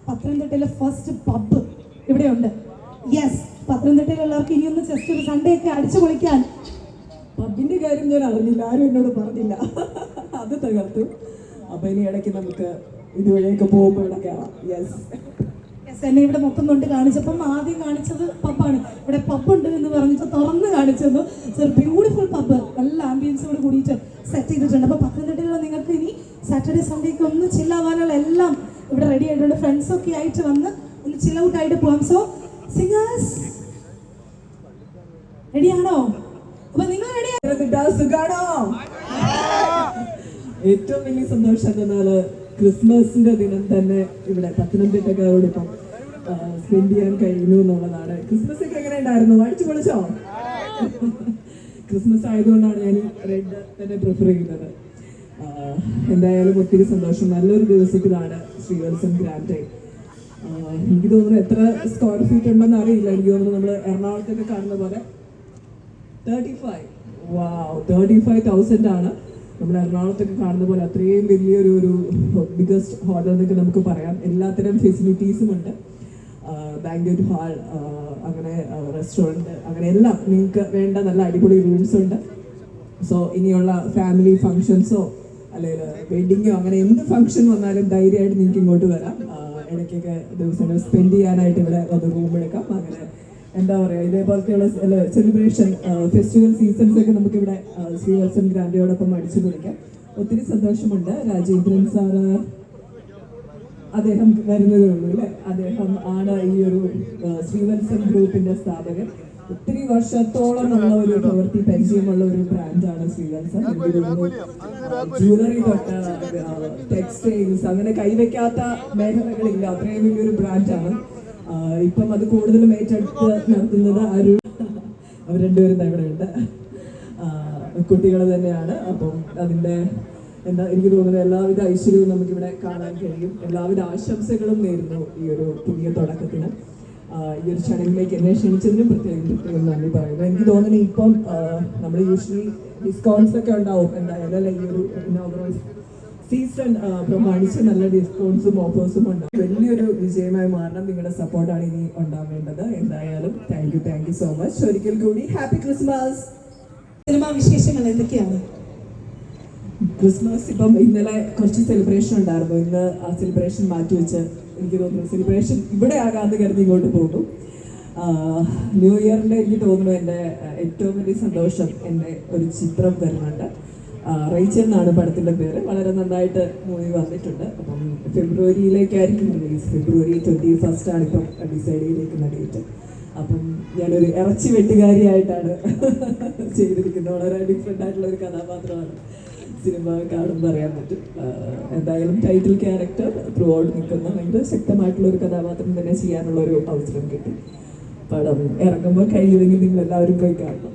പത്തനംതിട്ടയിലെ first pub ഇവിടെയുണ്ട്. Yes, പത്തനംതിട്ടയിലുള്ളവർക്ക് ഇനിയൊന്ന് just ഒരു സൺഡേ ഒക്കെ അടിച്ചു പൊളിക്കാൻ. പബിന്റെ കാര്യം ഞാൻ അറിഞ്ഞില്ല, ആരും എന്നോട് പറഞ്ഞില്ല. അത് തകർത്തു. അപ്പൊ ഇനി ഇടയ്ക്ക് നമുക്ക് ഇതുവഴിയൊക്കെ പോകുമ്പോൾ ഇവിടെ കയറാം. യെസ്, എന്നെ ഇവിടെ മൊത്തം കൊണ്ട് കാണിച്ചപ്പം ആദ്യം കാണിച്ചത് പബ്ബാണ്. ഇവിടെ പബ്ബുണ്ട് എന്ന് പറഞ്ഞിട്ട് തുറന്ന് കാണിച്ചത്. ബ്യൂട്ടിഫുൾ പബ്ബ്, നല്ല ആംബിയൻസോട് കൂടിയിട്ട് സെറ്റ് ചെയ്തിട്ടുണ്ട്. അപ്പോൾ പത്തനംതിട്ടയിലുള്ള നിങ്ങൾക്ക് ഇനി സാറ്റർഡേ സൺഡേക്ക് ഒന്ന് ചില്ലാവാനുള്ള എല്ലാം ഇവിടെ റെഡി ആയിട്ടുണ്ട്. ഫ്രണ്ട്സൊക്കെ ആയിട്ട് വന്ന് ഒന്ന് ചിൽ ഔട്ട് ആയിട്ട് പോകാം. സോ സിംഗേഴ്സ് റെഡിയാണോ? അപ്പൊ നിങ്ങൾ സുഖാണോ? ഏറ്റവും വലിയ സന്തോഷം എന്നാൽ ക്രിസ്മസിന്റെ ദിനം തന്നെ ഇവിടെ പത്തനംതിട്ടക്കാരോടൊപ്പം സ്പെൻഡ് ചെയ്യാൻ കഴിയുന്നു എന്നുള്ളതാണ്. ക്രിസ്മസ് ഒക്കെ എങ്ങനെ ഉണ്ടായിരുന്നു? അടിച്ചു പൊളിച്ചോ? ക്രിസ്മസ് ആയതുകൊണ്ടാണ് ഞാൻ റെഡ് തന്നെ പ്രിഫർ ചെയ്യുന്നത്. എന്തായാലും ഒത്തിരി സന്തോഷം. നല്ലൊരു ദിവസത്തിലാണ് ശ്രീവത്സം ഗ്രാൻഡ് ഡേ. എനിക്ക് തോന്നുന്നു എത്ര സ്ക്വയർ ഫീറ്റ് ഉണ്ടെന്ന് അറിയില്ല. എനിക്ക് തോന്നുന്നു നമ്മൾ എറണാകുളത്തൊക്കെ കാണുന്ന പോലെ 35,000 ആണ് നമ്മൾ എറണാകുളത്തൊക്കെ കാണുന്ന പോലെ. അത്രയും വലിയൊരു ബിഗസ്റ്റ് ഹോട്ടൽ എന്നൊക്കെ നമുക്ക് പറയാം. എല്ലാത്തരം ഫെസിലിറ്റീസും ഉണ്ട്. ബാങ്ക്വറ്റ് ഹാൾ, അങ്ങനെ റെസ്റ്റോറൻറ്റ്, അങ്ങനെ എല്ലാം നിങ്ങൾക്ക് വേണ്ട നല്ല അടിപൊളി റൂംസ് ഉണ്ട്. സോ ഇനിയുള്ള ഫാമിലി ഫങ്ഷൻസോ അല്ലെങ്കിൽ വെഡിങ്ങോ അങ്ങനെ എന്ത് ഫംഗ്ഷൻ വന്നാലും ധൈര്യമായിട്ട് നിങ്ങൾക്ക് ഇങ്ങോട്ട് വരാം. ഇടയ്ക്കൊക്കെ ദിവസങ്ങൾ സ്പെൻഡ് ചെയ്യാനായിട്ട് ഇവിടെ ഒന്ന് റൂം എടുക്കാം. അങ്ങനെ എന്താ പറയുക, ഇതേപോലത്തെയുള്ള സെലിബ്രേഷൻ ഫെസ്റ്റിവൽ സീസൺസ് ഒക്കെ നമുക്കിവിടെ ശ്രീവത്സം ഗ്രാൻഡിയോടൊപ്പം അടിച്ചു പൊളിക്കാം. ഒത്തിരി സന്തോഷമുണ്ട്. രാജേന്ദ്രൻ സാറ് അദ്ദേഹം വരുന്നതേ ഉള്ളൂ അല്ലേ? അദ്ദേഹം ആണ് ഈ ഒരു ശ്രീവത്സം ഗ്രൂപ്പിന്റെ സ്ഥാപകൻ. ഒത്തിരി വർഷത്തോളമുള്ള ഒരു പ്രവൃത്തി പരിചയമുള്ള ഒരു ബ്രാൻഡാണ് ശ്രീവത്സം. ജ്വല്ലറി തൊട്ട് ടെക്സ്റ്റൈൽസ്, അങ്ങനെ കൈവയ്ക്കാത്ത മേഖലകളില്ല, അത്രയും വലിയൊരു ബ്രാൻഡാണ്. ഇപ്പം അത് കൂടുതലും ഏറ്റെടുത്ത് നടത്തുന്നത് അവർ രണ്ടുപേരും ഇവിടെ ഉണ്ട്, കുട്ടികൾ തന്നെയാണ്. അപ്പം അതിൻ്റെ എനിക്ക് തോന്നുന്നത് എല്ലാവിധ ഐശ്വര്യവും നമുക്കിവിടെ കാണാൻ കഴിയും. എല്ലാവിധ ആശംസകളും നേരുന്നു ഈ ഒരു പുതിയ തുടക്കത്തിന്. ഈ ഒരു ചടങ്ങിലേക്ക് എന്നെ ക്ഷണിച്ചതിനും പ്രത്യേകം നന്ദി പറയുന്നു. എനിക്ക് തോന്നുന്നു ഇപ്പം നമ്മൾ യൂഷ്വലി ഡിസ്കൗണ്ട്സ് ഒക്കെ ഉണ്ടാവും. എന്തായാലും ഈ ഒരു ഇനോഗ്രൽ സീസൺ പ്രമാണിച്ച് നല്ല ഡിസ്കൗണ്ട്സും ഓഫേഴ്സും ഉണ്ടാവും. വലിയൊരു വിജയമായി മാറണം. നിങ്ങളുടെ സപ്പോർട്ടാണ് ഇനി ഉണ്ടാവേണ്ടത്. എന്തായാലും താങ്ക് യു സോ മച്ച്. ഒരിക്കൽ കൂടി ഹാപ്പി ക്രിസ്മസ്. സിനിമാ വിശേഷങ്ങൾ എന്തൊക്കെയാണ്? ക്രിസ്മസ് ഇപ്പം ഇന്നലെ കുറച്ച് സെലിബ്രേഷൻ ഉണ്ടായിരുന്നു. ഇന്ന് ആ സെലിബ്രേഷൻ മാറ്റിവെച്ച് എനിക്ക് തോന്നുന്നു സെലിബ്രേഷൻ ഇവിടെ ആകാതെ കരുതി ഇങ്ങോട്ട് പോകും. ന്യൂ ഇയറിൻ്റെ എനിക്ക് തോന്നുന്നു എൻ്റെ ഏറ്റവും വലിയ സന്തോഷം എൻ്റെ ഒരു ചിത്രം വരുന്നുണ്ട്. റേച്ചൽ എന്നാണ് പടത്തിൻ്റെ പേര്. വളരെ നന്നായിട്ട് മൂവി വന്നിട്ടുണ്ട്. അപ്പം ഫെബ്രുവരിയിലേക്കായിരിക്കും റിലീസ്. ഫെബ്രുവരി 21 ഇപ്പം ഡിസൈഡ് ചെയ്തിരിക്കുന്ന ഡേറ്റ്. അപ്പം ഞാനൊരു ഇറച്ചി വെട്ടുകാരിയായിട്ടാണ് ചെയ്തിരിക്കുന്നത്. വളരെ ഡിഫറെൻ്റ് ആയിട്ടുള്ള ഒരു കഥാപാത്രമാണ്. സിനിമ കാണുമ്പോൾ അറിയാൻ പറ്റും. എന്തായാലും ടൈറ്റിൽ ക്യാരക്ടർ ത്രൂ ഔട്ട് നിൽക്കുന്ന ഭയങ്കര ശക്തമായിട്ടുള്ള ഒരു കഥാപാത്രം തന്നെ ചെയ്യാനുള്ള ഒരു അവസരം കിട്ടി. പടം ഇറങ്ങുമ്പോൾ കഴിയുമെങ്കിൽ നിങ്ങൾ എല്ലാവരും പോയി കാണണം.